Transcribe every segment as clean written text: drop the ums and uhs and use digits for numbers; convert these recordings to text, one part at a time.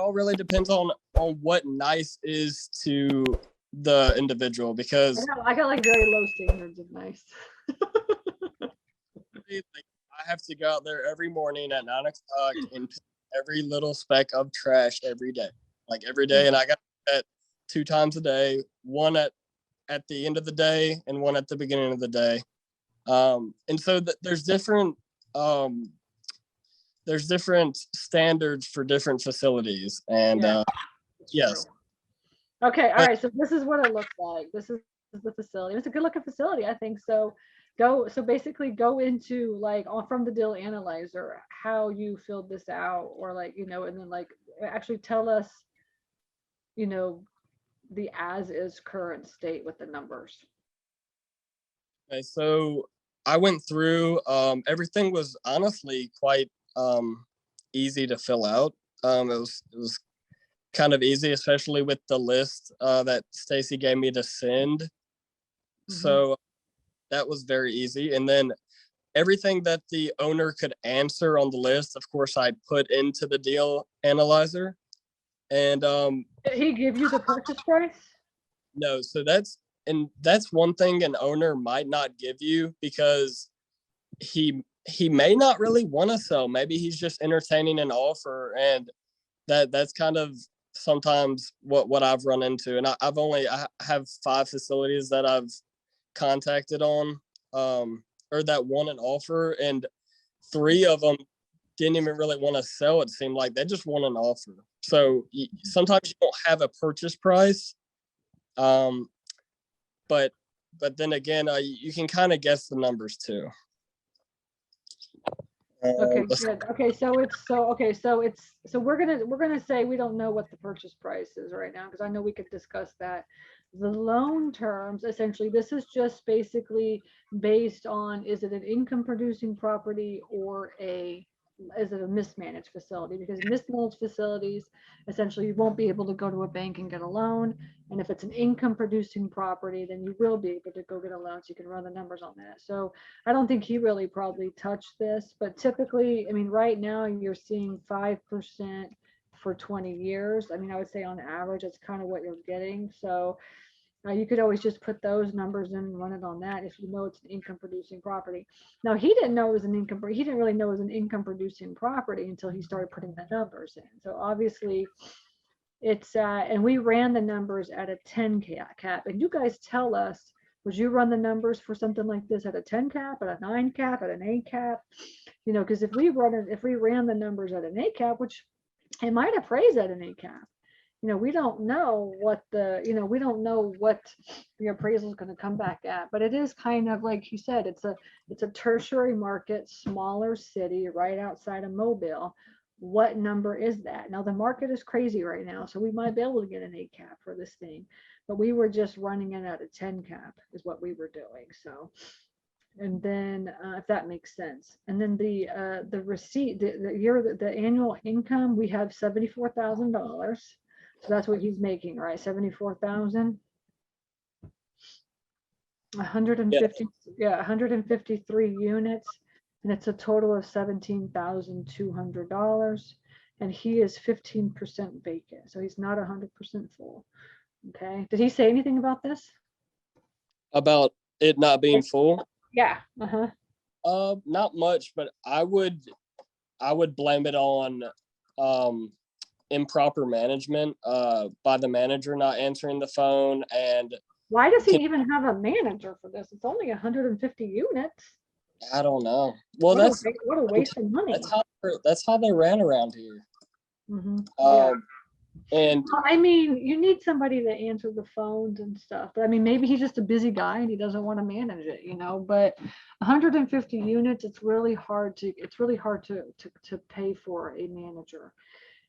all really depends on what nice is to the individual, because I got like very low standards of nice. like, I have to go out there every morning at 9 o'clock and pick every little speck of trash every day, and I got that 2 times a day, one at the end of the day and one at the beginning of the day. And so there's different standards for different facilities, and yes. Okay, all right. So this is what it looks like. This is the facility. It's a good looking facility, I think. So basically go into like from the deal analyzer how you filled this out, or like, and then like actually tell us, the as is current state with the numbers. Okay, so I went through, everything was honestly quite easy to fill out. It was kind of easy, especially with the list that Stacy gave me to send. Mm-hmm. So that was very easy. And then everything that the owner could answer on the list, of course, I put into the deal analyzer. And did he give you the purchase price? No. So that's one thing an owner might not give you, because he may not really want to sell. Maybe he's just entertaining an offer, and that's kind of sometimes what I've run into. And I have 5 facilities that I've contacted on, or that want an offer, and 3 of them didn't even really want to sell. It seemed like they just want an offer. So sometimes you don't have a purchase price, but then again, you can kind of guess the numbers too. Okay, good. Okay, so we're gonna say we don't know what the purchase price is right now, because I know we could discuss that. The loan terms, essentially, this is just basically based on, is it an income producing property or is it a mismanaged facility? Because mismanaged facilities, essentially, you won't be able to go to a bank and get a loan. And if it's an income producing property, then you will be able to go get a loan, so you can run the numbers on that. So I don't think he really probably touched this, but typically, I mean, right now you're seeing 5% for 20 years. I mean, I would say on average, that's kind of what you're getting. So you could always just put those numbers in and run it on that if you know it's an income producing property. Now, he didn't know it was he didn't really know it was an income producing property until he started putting the numbers in. So obviously it's, and we ran the numbers at a 10 cap. And you guys tell us, would you run the numbers for something like this at a 10 cap, at a 9 cap, at an 8 cap? Because if we ran the numbers at an 8 cap, which it might appraise at an 8 cap, we don't know what we don't know what the appraisal is going to come back at. But it is kind of like you said, it's a tertiary market, smaller city right outside of Mobile. What number is that? Now the market is crazy right now, so we might be able to get an 8 cap for this thing, but we were just running it at a 10 cap is what we were doing. So, and then if that makes sense, and then the receipt, the annual income, we have $74,000. So that's what he's making, right? 74,000. 150, yeah, 153 units, and it's a total of $17,200. And he is 15% vacant, so he's not 100% full. Okay. Did he say anything about this? About it not being full? Yeah. Not much, but I would blame it on improper management by the manager not answering the phone. And why does he even have a manager for this? It's only 150 units. I don't know. Well, what a waste of money. That's how they ran around here. Mm-hmm. And I mean, you need somebody to answer the phones and stuff. But I mean, maybe he's just a busy guy and he doesn't want to manage it, But 150 units, it's really hard to pay for a manager.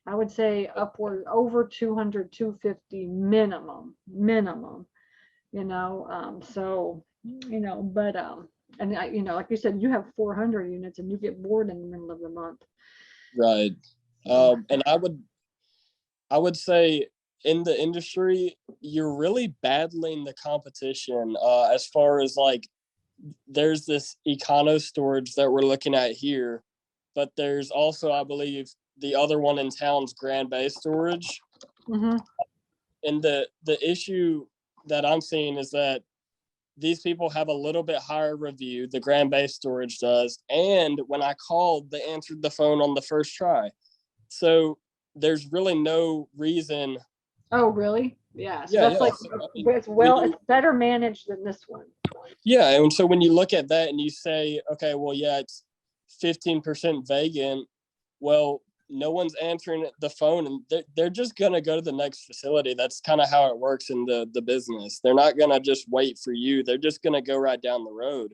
I would say upward over 200, 250 minimum, so, but, and like you said, you have 400 units and you get bored in the middle of the month. Right. And I would say in the industry, you're really battling the competition as far as like, there's this econo storage that we're looking at here, but there's also, I believe, the other one in town's Grand Bay Storage. Mm-hmm. And the issue that I'm seeing is that these people have a little bit higher review, the Grand Bay Storage does. And when I called, they answered the phone on the first try. So there's really no reason. Oh, really? Yeah. So Yeah, that's yeah. like, So, I mean, it's better managed than this one. yeah. And so when you look at that and you say, okay, well, yeah, it's 15% vacant. Well, no one's answering the phone, and they're just going to go to the next facility. That's kind of how it works in the business. They're not going to just wait for you. They're just going to go right down the road.